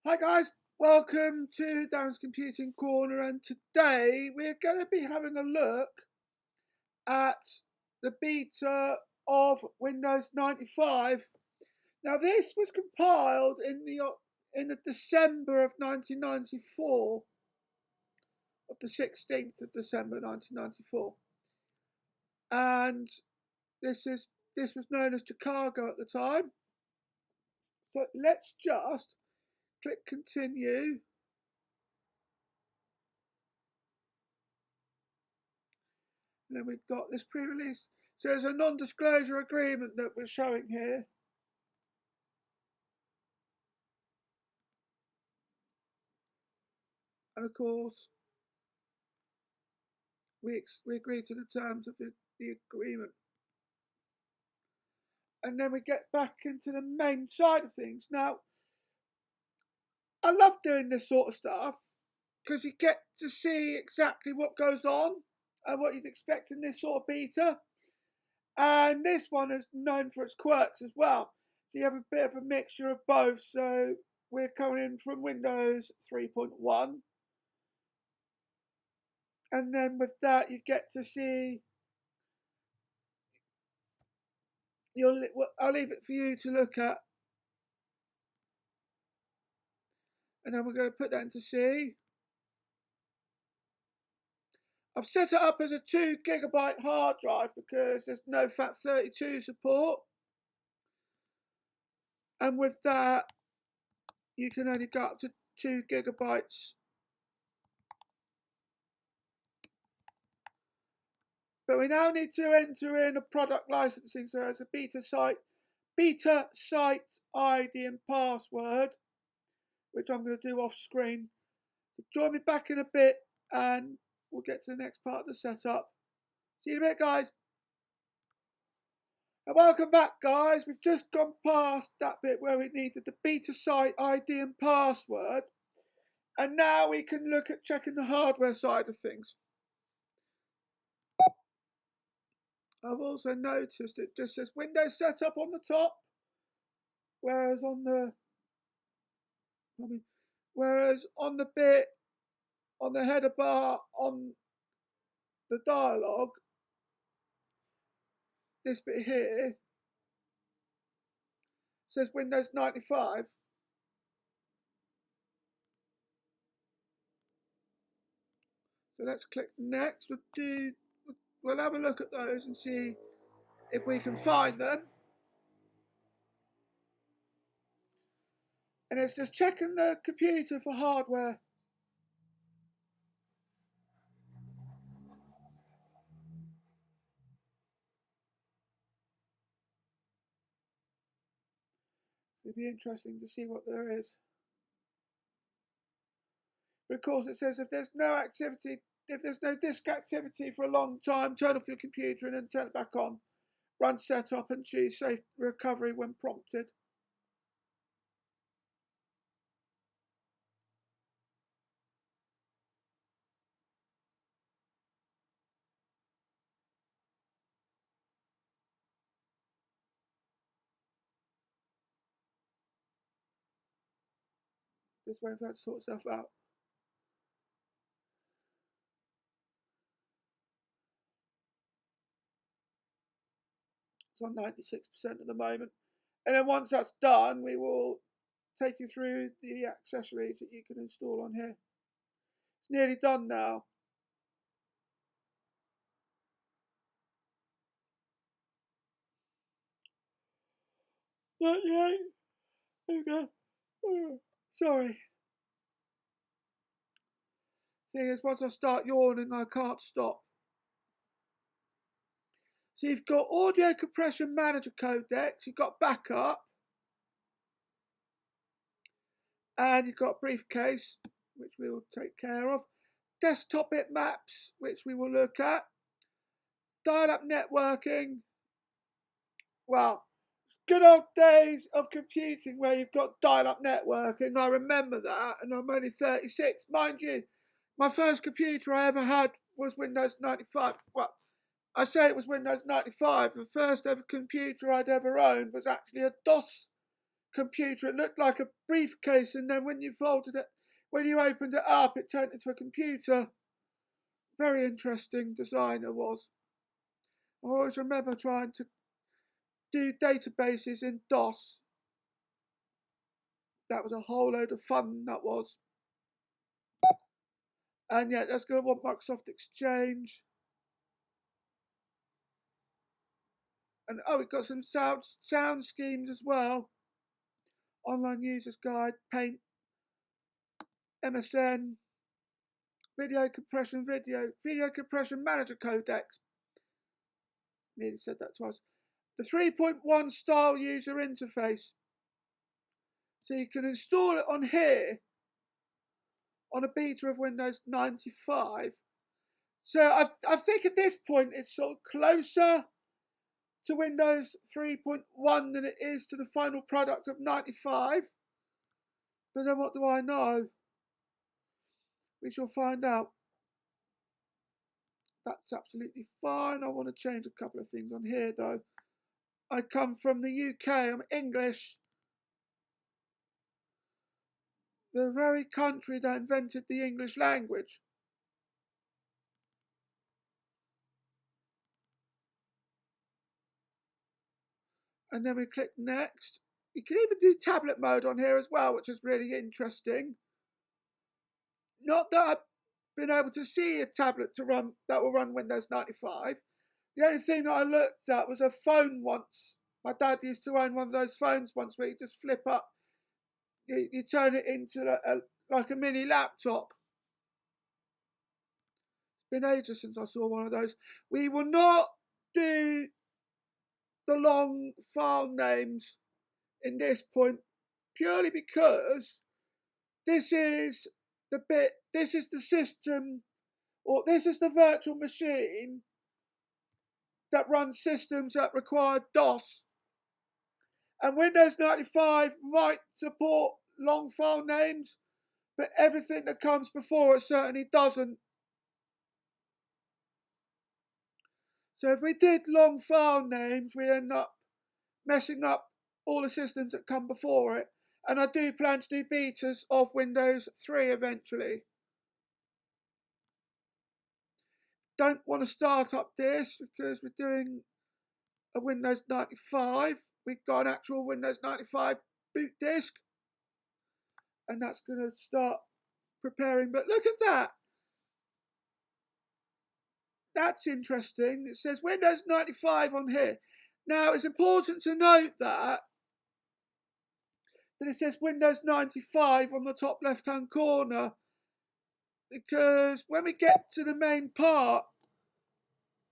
Hi guys, welcome to Darren's Computing Corner, and today we're going to be having a look at the beta of Windows 95. Now this was compiled in the December of 1994, of the 16th of December 1994, and this was known as Chicago at the time. So let's just click continue. And then we've got this pre-release. So there's a non-disclosure agreement that we're showing here. And of course, we agree to the terms of the agreement. And then we get back into the main side of things. Now, I love doing this sort of stuff because you get to see exactly what goes on and what you'd expect in this sort of beta. And this one is known for its quirks as well. So you have a bit of a mixture of both. So we're coming in from Windows 3.1. And then with that, you get to see. I'll leave it for you to look at, and then we're going to put that into C. I've set it up as a 2 GB hard drive because there's no FAT32 support, and with that, you can only go up to 2 GB. But we now need to enter in a product licensing, so it's a beta site ID and password, which I'm going to do off screen. Join me back in a bit and we'll get to the next part of the setup. See you in a bit, guys. And welcome back, guys. We've just gone past that bit where we needed the beta site ID and password. And now we can look at checking the hardware side of things. I've also noticed it just says Windows Setup on the top, whereas on the bit on the header bar on the dialog, this bit here says Windows 95. So let's click next. We'll have a look at those and see if we can find them. And it's just checking the computer for hardware. So it'd be interesting to see what there is. But of course, it says if there's no disk activity for a long time, turn off your computer and then turn it back on. Run setup and choose safe recovery when prompted. Just waiting for that to sort itself out. It's on 96% at the moment. And then once that's done, we will take you through the accessories that you can install on here. It's nearly done now. Not yet. There we go. Oh, sorry. Thing is, once I start yawning, I can't stop. So you've got audio compression manager codecs, you've got backup, and you've got briefcase, which we will take care of. Desktop bitmaps, which we will look at. Dial-up networking. Well, good old days of computing where you've got dial-up networking. I remember that, and I'm only 36. Mind you, my first computer I ever had was Windows 95. Well, I say it was Windows 95. The first ever computer I'd ever owned was actually a DOS computer, it looked like a briefcase, and then when you folded it, when you opened it up, it turned into a computer. Very interesting design it was. I always remember trying to do databases in DOS. That was a whole load of fun, that was. And yeah, that's going to want Microsoft Exchange. And oh, we've got some sound schemes as well. Online Users Guide, Paint, MSN, Video Compression Manager Codex. Nearly said that twice. The 3.1 style user interface. So you can install it on here on a beta of Windows 95. So I think at this point it's sort of closer to Windows 3.1 than it is to the final product of 95. But then what do I know? We shall find out. That's absolutely fine. I want to change a couple of things on here though. I come from the UK, I'm English. The very country that invented the English language. And then we click next. You can even do tablet mode on here as well, which is really interesting. Not that I've been able to see a tablet that will run Windows 95. The only thing that I looked at was a phone once. My dad used to own one of those phones once where you just flip up, you turn it into like a mini laptop. It's been ages since I saw one of those. We will not do the long file names in this point, purely because this is the system, or this is the virtual machine that runs systems that require DOS. And Windows 95 might support long file names, but everything that comes before it certainly doesn't. So if we did long file names, we end up messing up all the systems that come before it. And I do plan to do betas of Windows 3 eventually. Don't want to start up this because we're doing a Windows 95. We've got an actual Windows 95 boot disk. And that's going to start preparing. But look at that. That's interesting. It says Windows 95 on here. Now, it's important to note that it says Windows 95 on the top left-hand corner, because when we get to the main part,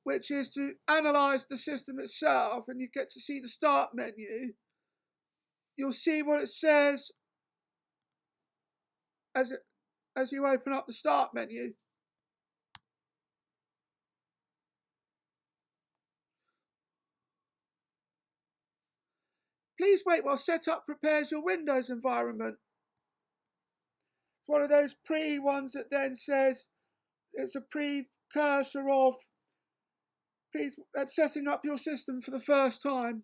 which is to analyse the system itself, and you get to see the start menu, you'll see what it says as you open up the start menu. Please wait while setup prepares your Windows environment. It's one of those ones that then says it's a precursor of please setting up your system for the first time.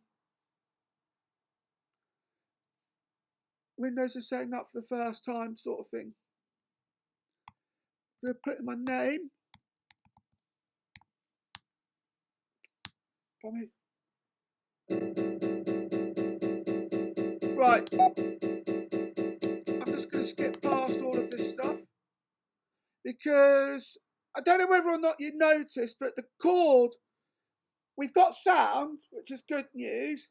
Windows is setting up for the first time, sort of thing. I'm going to put in my name. Right. I'm just going to skip past all of this stuff because I don't know whether or not you noticed, but the chord, we've got sound, which is good news,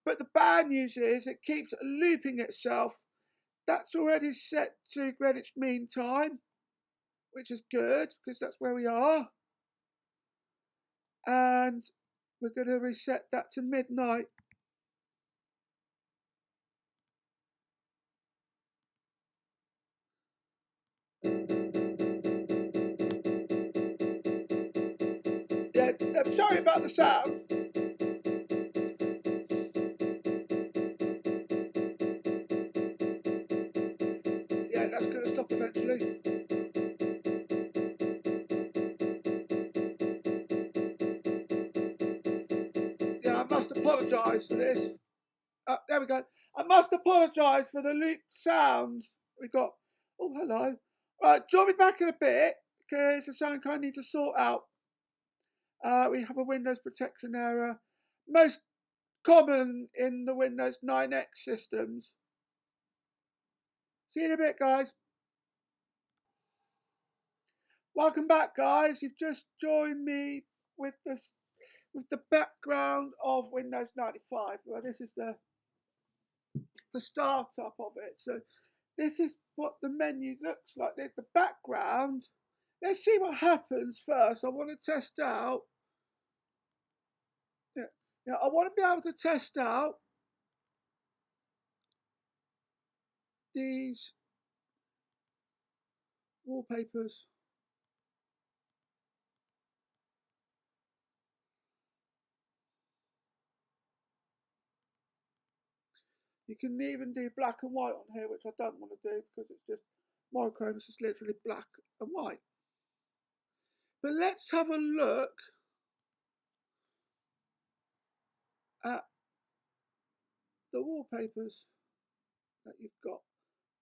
but the bad news is it keeps looping itself. That's already set to Greenwich Mean Time, which is good because that's where we are. And we're going to reset that to midnight. Yeah, I'm sorry about the sound. Yeah, that's going to stop eventually. Yeah, I must apologise for this. There we go. I must apologise for the looped sounds. We got, oh, hello. Right, join me back in a bit, because there's something I need to sort out. We have a Windows protection error, most common in the Windows 9X systems. See you in a bit, guys. Welcome back, guys. You've just joined me with the background of Windows 95. Well, this is the startup of it. So this is what the menu looks like. The background. Let's see what happens first. I want to test out. Yeah, I want to be able to test out these wallpapers. You can even do black and white on here, which I don't want to do because it's just monochrome. It's just literally black and white. But let's have a look at the wallpapers that you've got.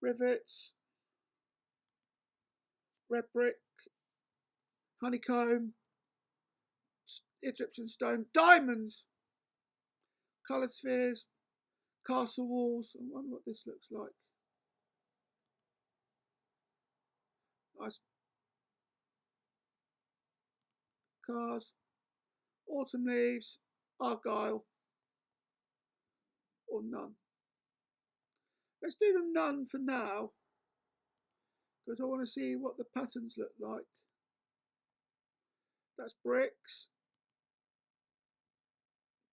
Rivets, red brick, honeycomb, Egyptian stone, diamonds, colour spheres, castle walls. I wonder what this looks like. Nice cars, autumn leaves, argyle, or none. Let's do them none for now, because I want to see what the patterns look like. That's bricks,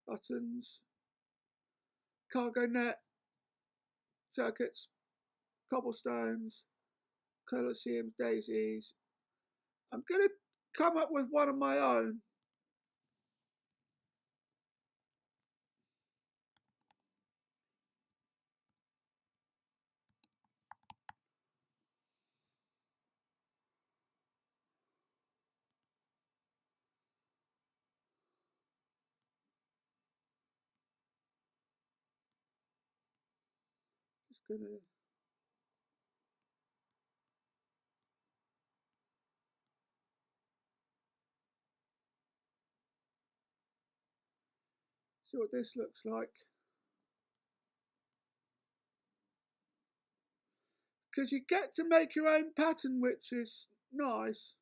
buttons, cargo net, circuits, cobblestones, colosseums, daisies. I'm going to come up with one of my own. Just going to see what this looks like. Because you get to make your own pattern, which is nice.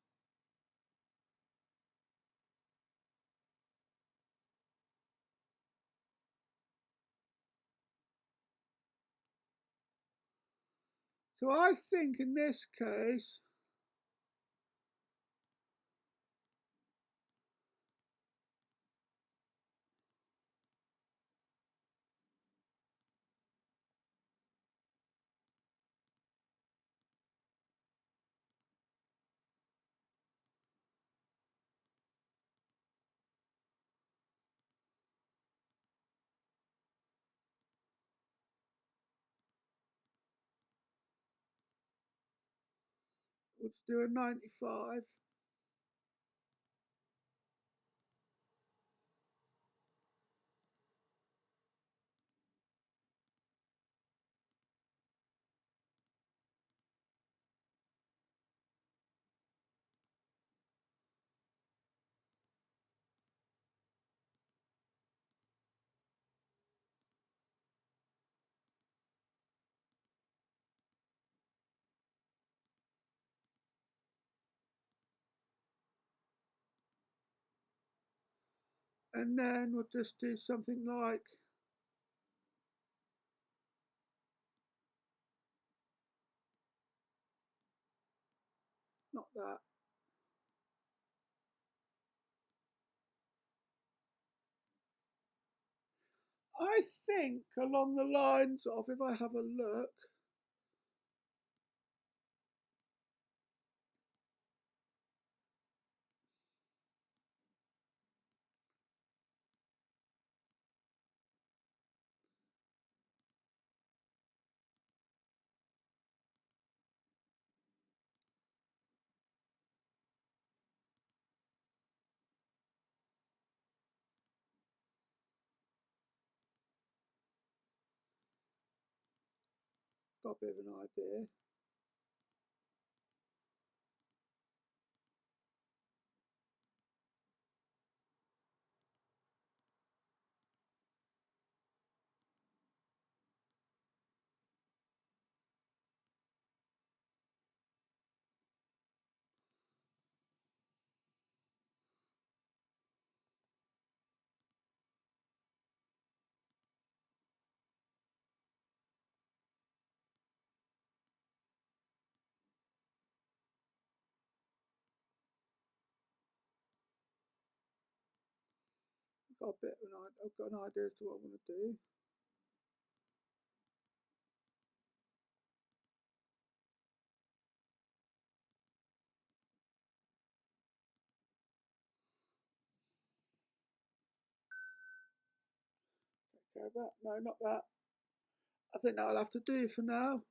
So I think in this case, we'll do a 95. And then we'll just do something like not that. I think along the lines of, if I have a look, got a bit of an idea. I've got an idea as to what I want to do. Take care of that. No, not that. I think that'll have to do for now.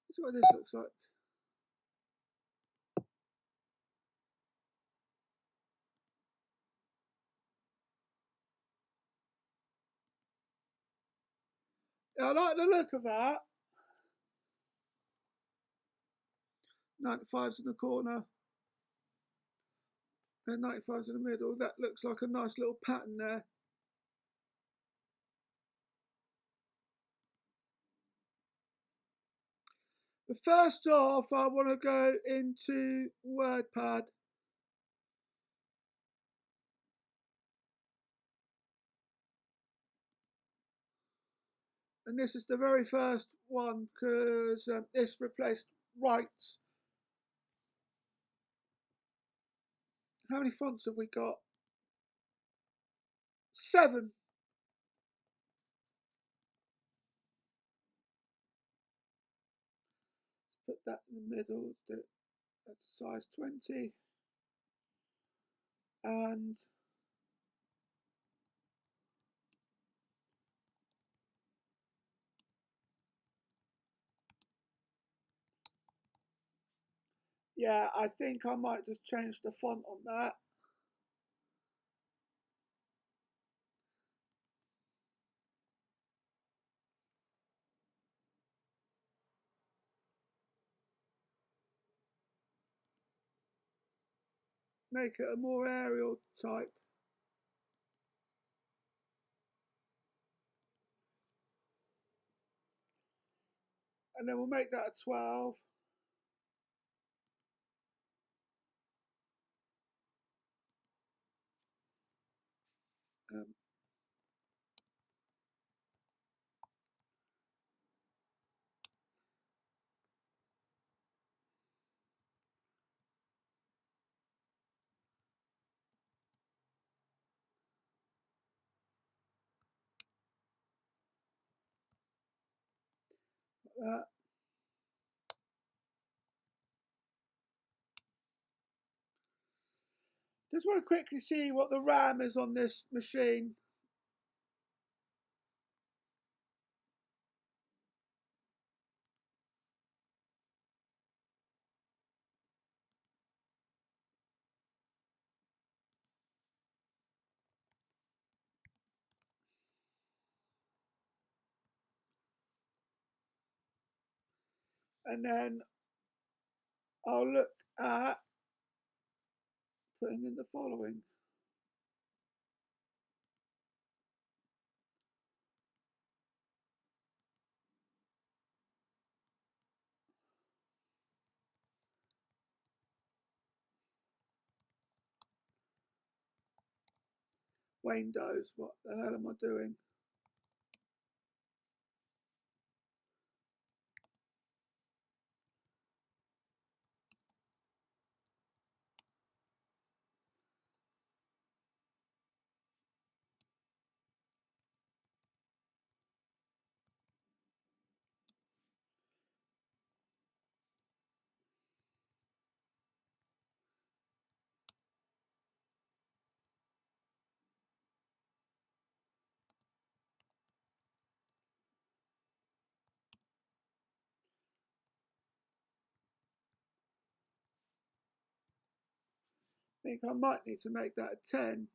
This is what this looks like. Yeah, I like the look of that. 95's in the corner. And 95's in the middle. That looks like a nice little pattern there. But first off, I want to go into WordPad. And this is the very first one because this replaced Writes. How many fonts have we got? 7. Let's put that in the middle. That's size 20. And yeah, I think I might just change the font on that. Make it a more Arial type. And then we'll make that a 12. Um, like just want to quickly see what the RAM is on this machine. And then I'll look at putting in the following. Windows, what the hell am I doing? think I might need to make that a 10.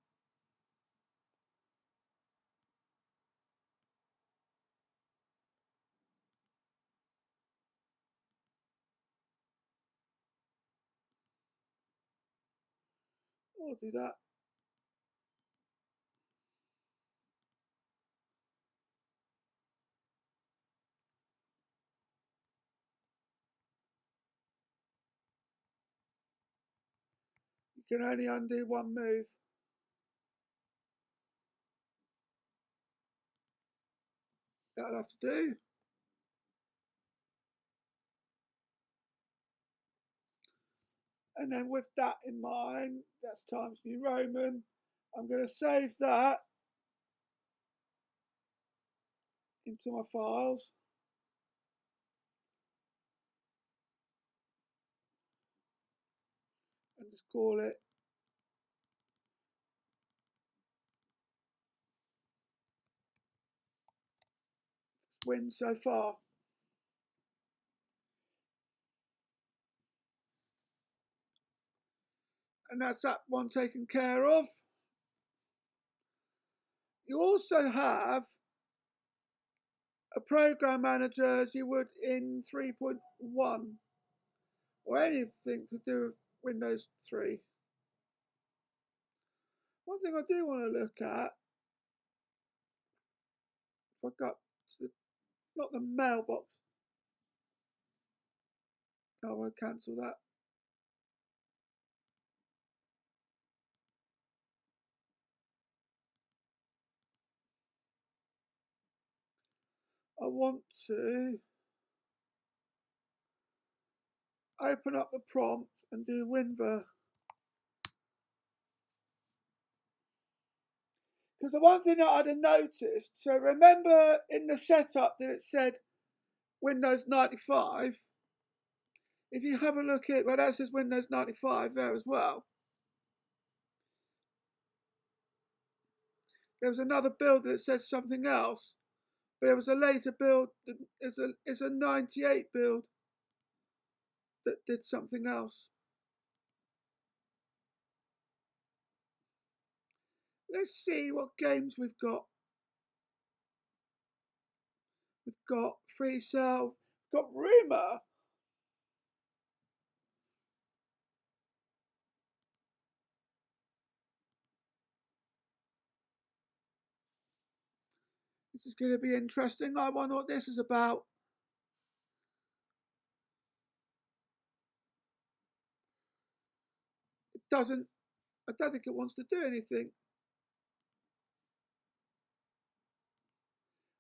I'll do that. You can only undo one move. That'll have to do. And then with that in mind, that's Times New Roman. I'm going to save that into my files. And just call it win so far. And that's that one taken care of. You also have a program manager as you would in 3.1 or anything to do with Windows 3. One thing I do want to look at, if I got to not the mailbox. I want to cancel that. I want to open up the prompt and do WinVer. Because the one thing that I'd have noticed, so remember in the setup that it said Windows 95, if you have a look at, well, that says Windows 95 there as well. There was another build that says something else, but there was a later build, it's a 98 build that did something else. Let's see what games we've got. We've got Free Cell, we've got Rumour. This is going to be interesting. I wonder what this is about. It doesn't, I don't think it wants to do anything.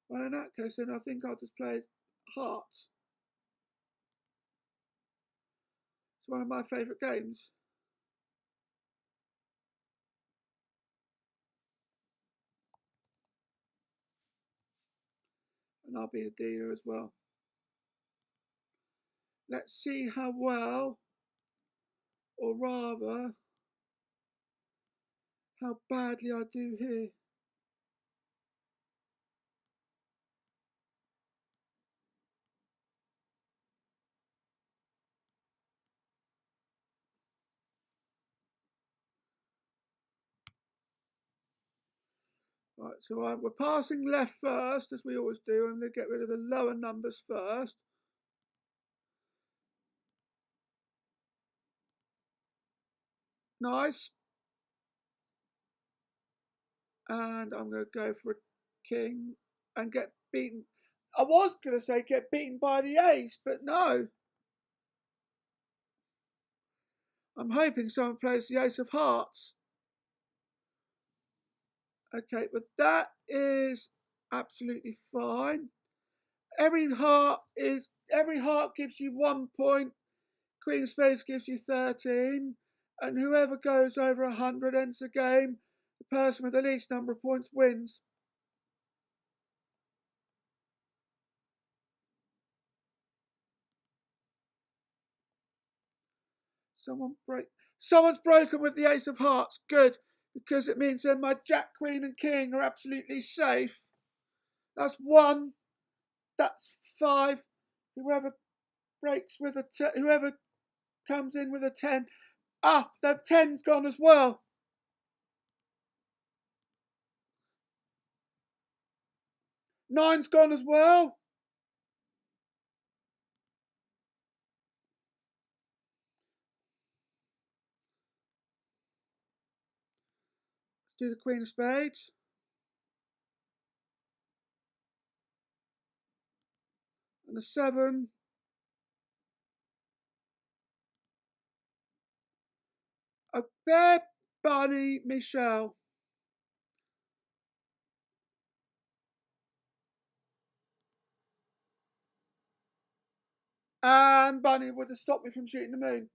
Well, in that case, then I think I'll just play Hearts. It's one of my favourite games. And I'll be the dealer as well. Let's see how well, or rather, how badly I do here. Right, so we're passing left first, as we always do. I'm going to get rid of the lower numbers first. Nice. And I'm going to go for a king and get beaten. I was going to say get beaten by the ace, but no. I'm hoping someone plays the ace of hearts. Okay, but that is absolutely fine. Every heart gives you 1 point. Queen of spades gives you 13, and whoever goes over 100 ends the game. The person with the least number of points wins. Someone's broken with the ace of hearts. Good, because it means then my jack, queen, and king are absolutely safe. That's 1. That's 5. Whoever breaks with whoever comes in with a 10. Ah, the 10's gone as well. Nine's gone as well. Let's do the Queen of Spades. And the 7. A Bear Bunny Michelle. And Bunny would have stopped me from shooting the moon.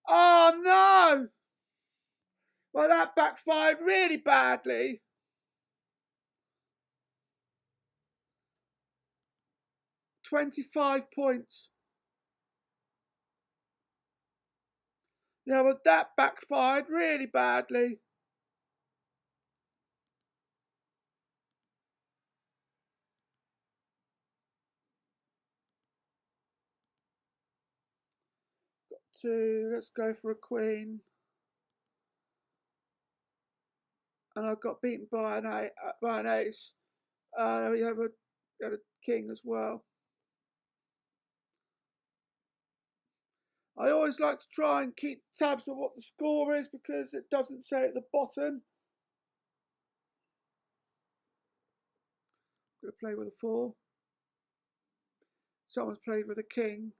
Oh no! Well, that backfired really badly. 25 points. Yeah, well, that backfired really badly. Let's go for a queen. And I got beaten by an ace. We have a king as well. I always like to try and keep tabs of what the score is because it doesn't say at the bottom. I'm going to play with a 4. Someone's played with a king.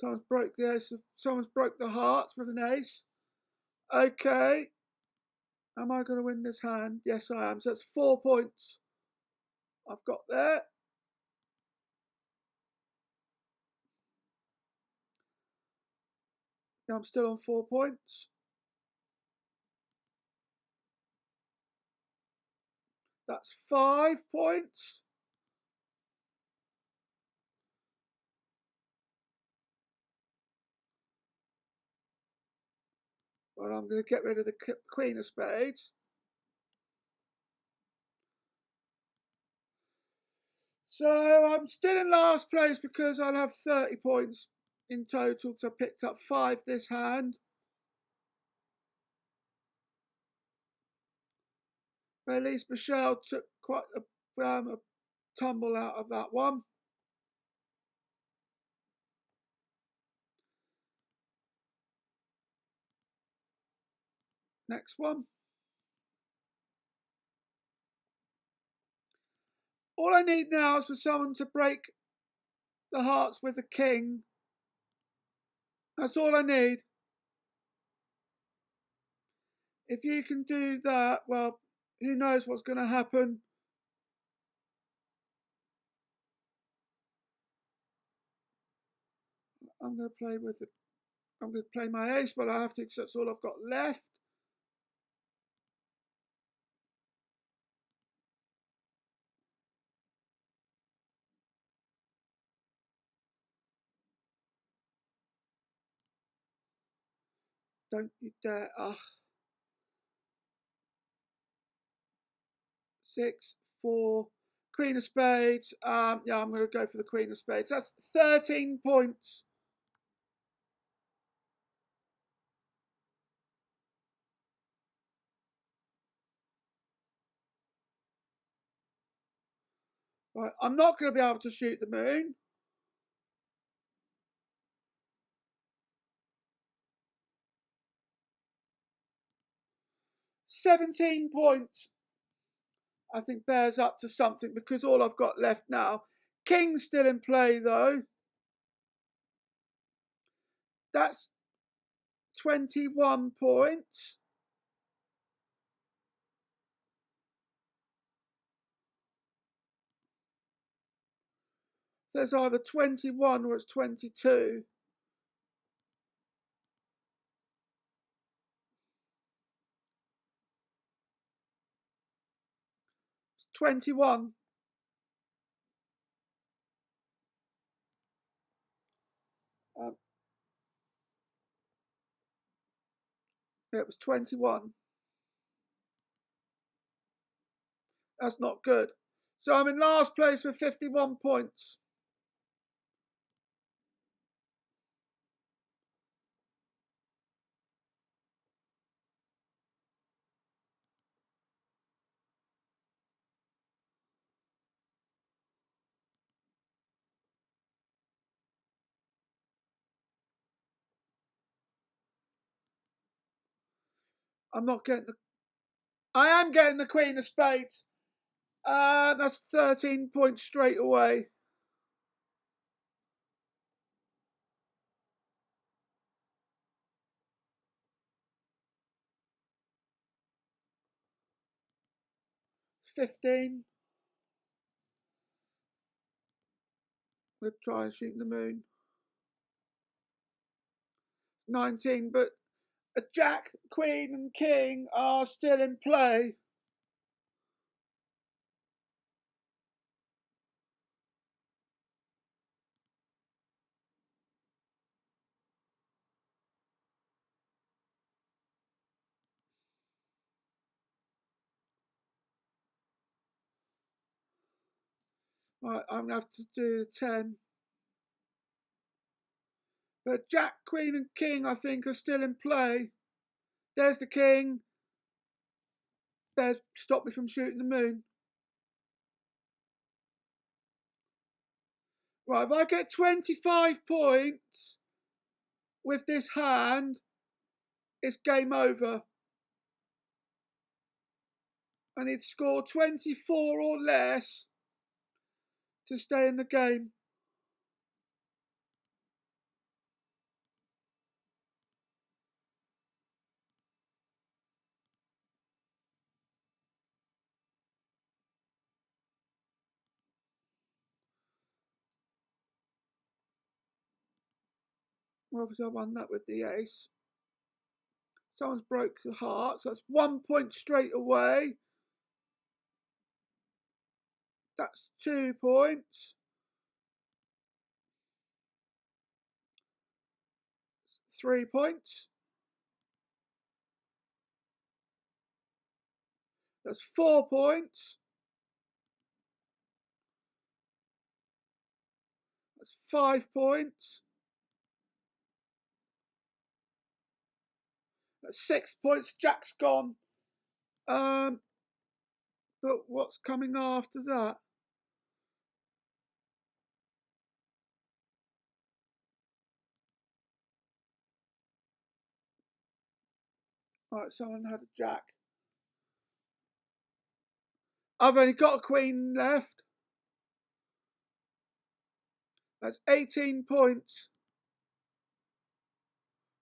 Someone's broke the ace. Someone's broke the hearts with an ace. Okay. Am I going to win this hand? Yes, I am. So that's 4 points I've got there. Now I'm still on 4 points. That's 5 points. Well, I'm going to get rid of the Queen of Spades. So I'm still in last place because I'll have 30 points in total because I picked up 5 this hand. But at least Michelle took quite a tumble out of that one. Next one. All I need now is for someone to break the hearts with the king. That's all I need. If you can do that, well, who knows what's going to happen. I'm going to play my ace, but I have to because that's all I've got left. Don't you dare. 6, 4. Queen of Spades. Yeah, I'm going to go for the Queen of Spades. That's 13 points. Right, I'm not going to be able to shoot the moon. 17 points. I think bears up to something because all I've got left now. King's still in play though. That's 21 points. There's either 21 or it's 22. 21. It was 21. That's not good. So I'm in last place with 51 points. I'm not getting the... I am getting the Queen of Spades. That's 13 points straight away. It's 15. We'll try and shoot the moon. 19, but a Jack, Queen and King are still in play. Right, I'm going to have to do 10. But Jack, Queen and King, I think, are still in play. There's the King. Better stop me from shooting the moon. Right, if I get 25 points with this hand, it's game over. I need to score 24 or less to stay in the game. Well, obviously I won that with the ace. Someone's broke the heart, so that's 1 point straight away. That's 2 points. 3 points. That's 4 points. That's 5 points. That's 6 points. Jack's gone. But what's coming after that? Right, someone had a Jack. I've only got a Queen left. That's 18 points.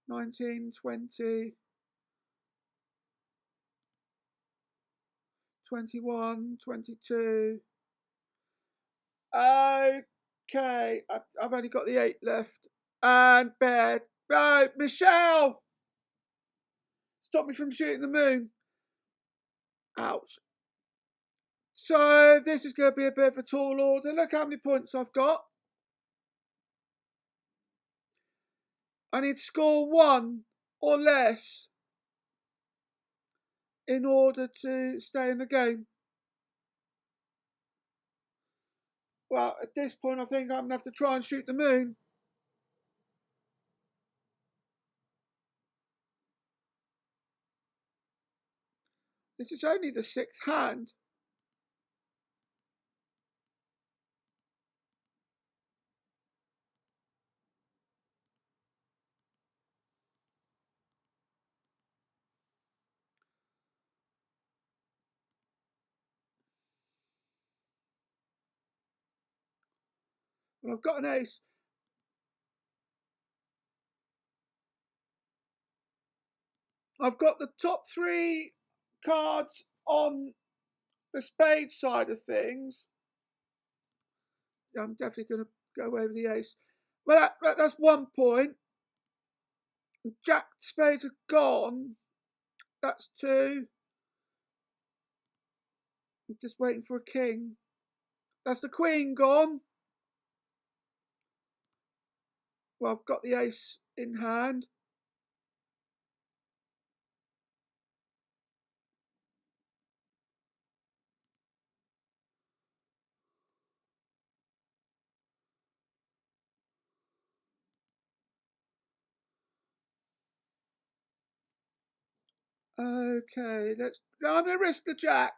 19, 20, 21, 22. Okay, I've only got the 8 left. And bed. Oh, Michelle! Stop me from shooting the moon. Ouch. So this is going to be a bit of a tall order. Look how many points I've got. I need to score 1 or less in order to stay in the game. Well, at this point, I think I'm going to have to try and shoot the moon. This is only the 6th hand. And I've got an ace. I've got the top 3 cards on the spade side of things. I'm definitely going to go away with the ace. But that's 1 point. Jack spades are gone. That's 2. I'm just waiting for a king. That's the Queen gone. Well, I've got the ace in hand. Okay, I'm going to risk the jack.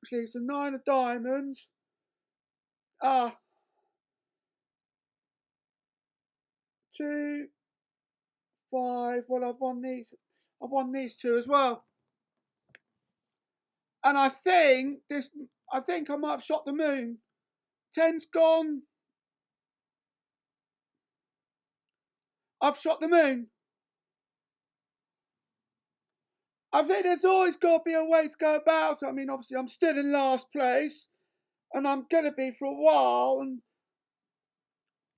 Which leaves the 9 of diamonds. 2, 5. Well, I've won these two as well. And I think I might have shot the moon. 10's gone. I've shot the moon. I think there's always got to be a way to go about it. I mean, obviously, I'm still in last place, and I'm going to be for a while, and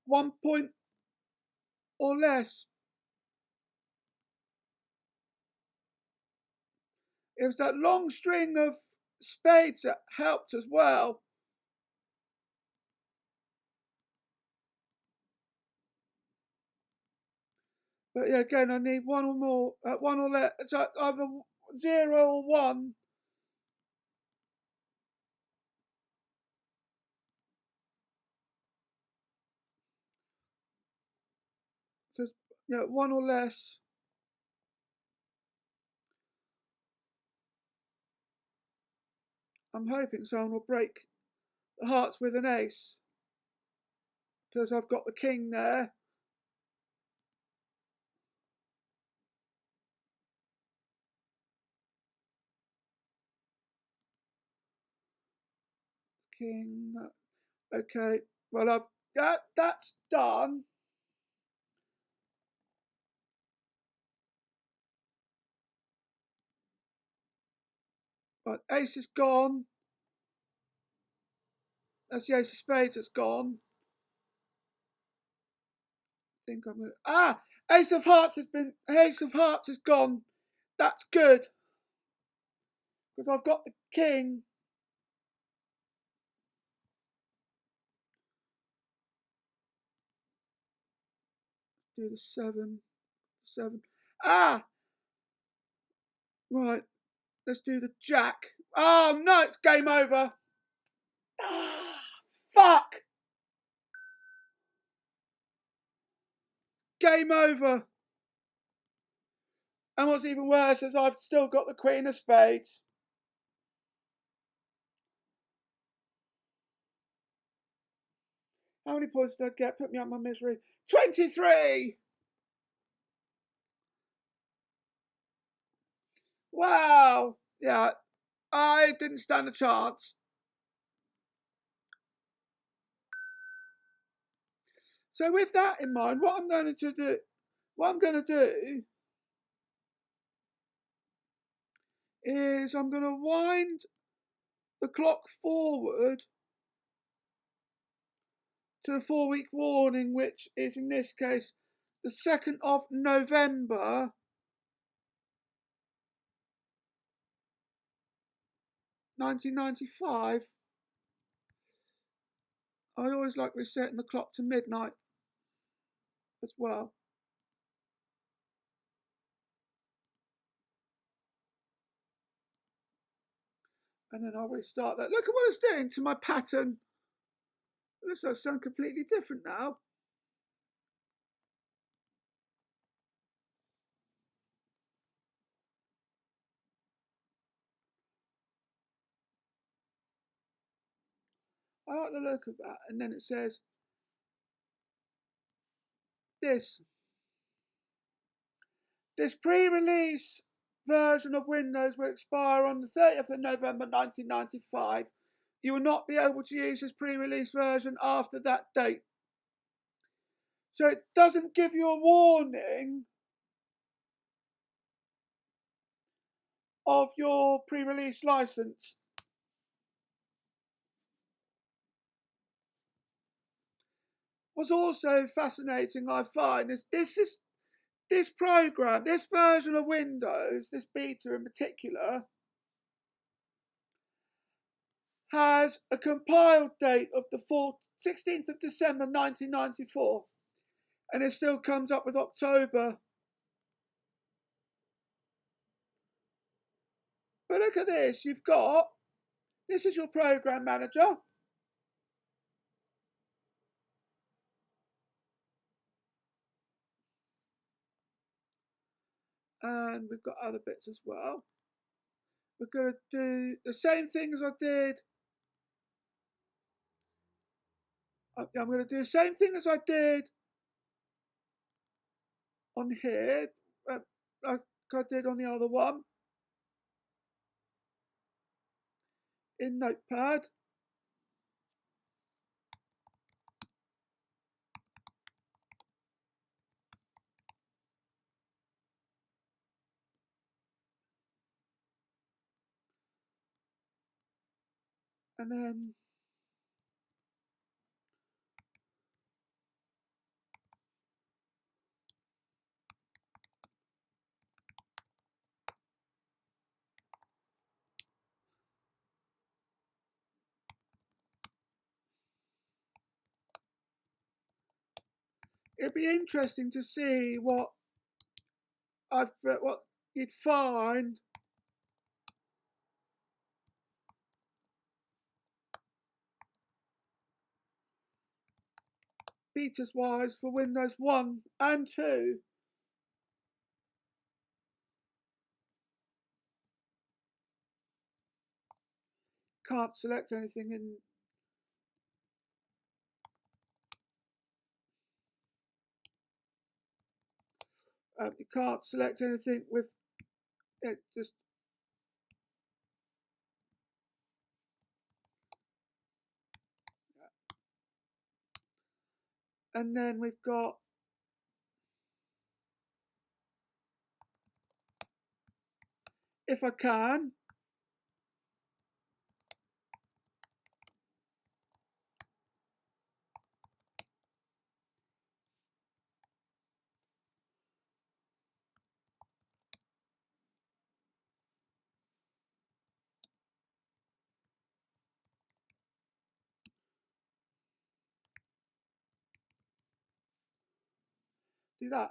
1 point or less. It was that long string of spades that helped as well. But yeah, again, I need one or more, one or less. It's either 0 or 1. So, yeah, 1 or less. I'm hoping someone will break the hearts with an ace, because I've got the king there. King. Okay. Well, that's done. But ace is gone. That's the ace of spades that's gone. I think I'm gonna. Ace of hearts is gone. That's good, because I've got the king. Do the 7. Right. Let's do the jack. Oh no, it's game over. Fuck. Game over. And what's even worse is I've still got the queen of spades. How many points did I get? Put me out of my misery. 23! Wow! Yeah, I didn't stand a chance. So with that in mind, what I'm going to do is I'm going to wind the clock forward to the 4-week warning, which is in this case the 2nd of November 1995. I always like resetting the clock to midnight as well. And then I'll restart that. Look at what it's doing to my pattern. It looks like something completely different now. I like the look of that. And then it says this pre-release version of Windows will expire on the 30th of November 1995. You will not be able to use this pre-release version after that date. So it doesn't give you a warning of your pre-release license. What's also fascinating, I find, is this program, this version of Windows, this beta in particular, has a compiled date of the 16th of December 1994, and it still comes up with October. But look at this, this is your program manager. 'Cause and we've got other bits as well. We're going to do the same thing as I did. I'm going to do the same thing as I did on here, like I did on the other one in Notepad. And then it'd be interesting to see what you'd find betas wise for Windows 1 and 2. Can't select anything in you can't select anything with it, just and then we've got if I can do that.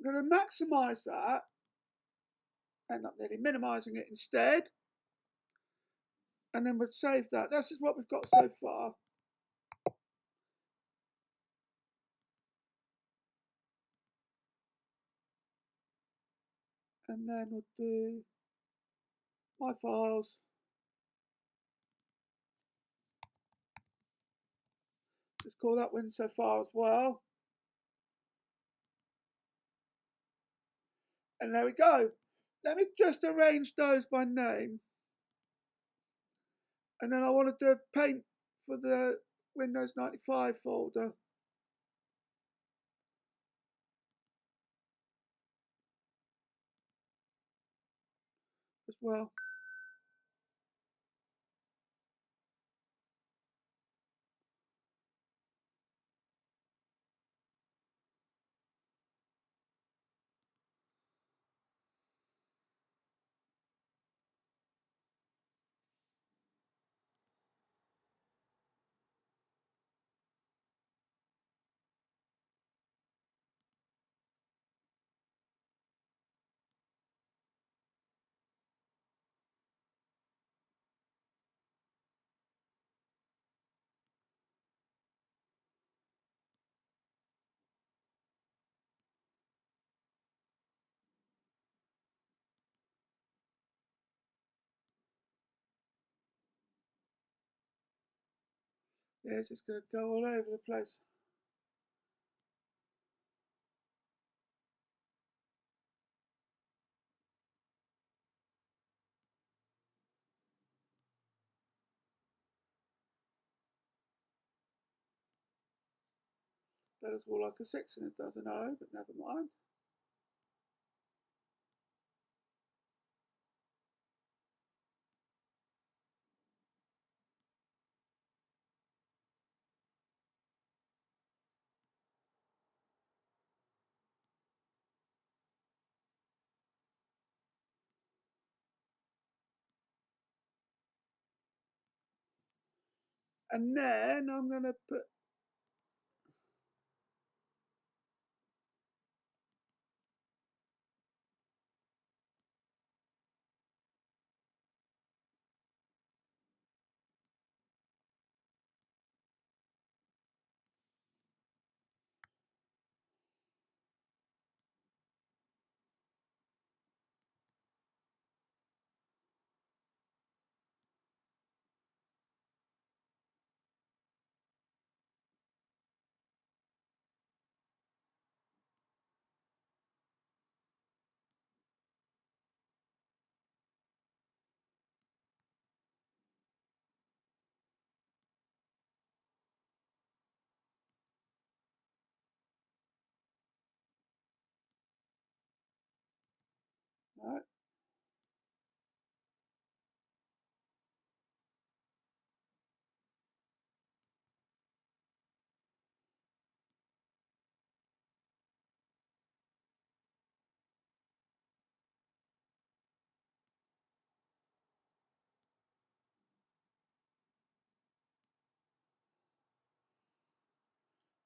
I'm going to maximize that, end up nearly minimizing it instead, and then we'll save that. This is what we've got so far. And then we'll do my files. Just call that win so far as well. And there we go. Let me just arrange those by name. And then I want to do a paint for the Windows 95 folder as well. Yeah, it's just going to go all over the place. That is more like a 6 and it doesn't know, but never mind. And then I'm going to put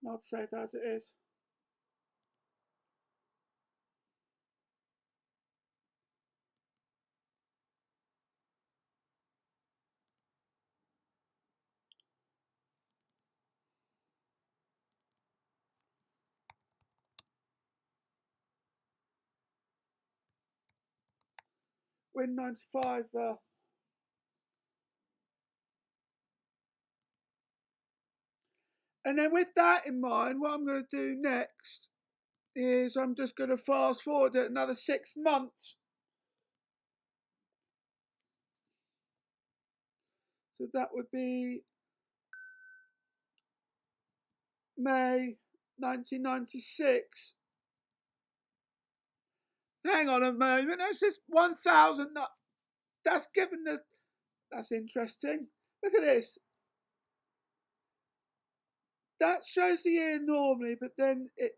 I'll save that as it is. Win 95 there. And then with that in mind, what I'm going to do next is I'm just going to fast forward it another 6 months. So that would be May 1996. Hang on a moment, that's just 1,000. That's given the. That's interesting. Look at this. That shows the year normally, but then it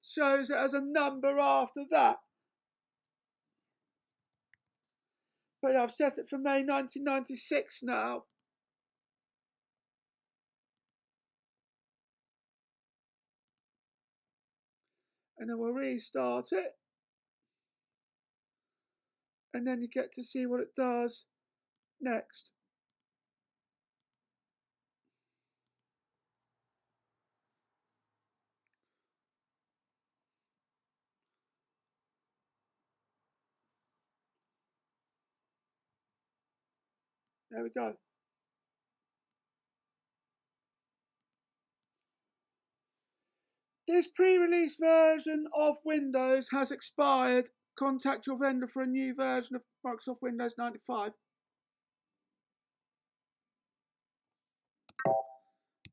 shows it as a number after that. But I've set it for May 1996 now. And then we'll restart it. And then you get to see what it does next. There we go. This pre-release version of Windows has expired. Contact your vendor for a new version of Microsoft Windows 95.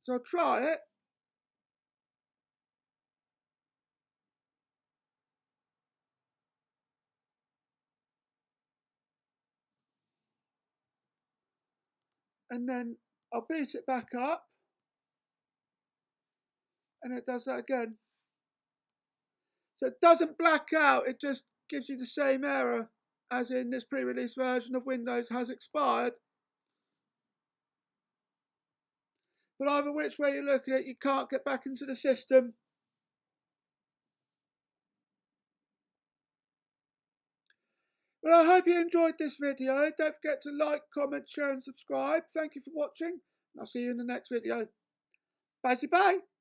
So I'll try it. And then I'll boot it back up. And it does that again. So it doesn't black out, it just gives you the same error as in this pre-release version of Windows has expired. But either which way you look at it, you can't get back into the system. Well, I hope you enjoyed this video. Don't forget to like, comment, share and subscribe. Thank you for watching. I'll see you in the next video. Bye-bye.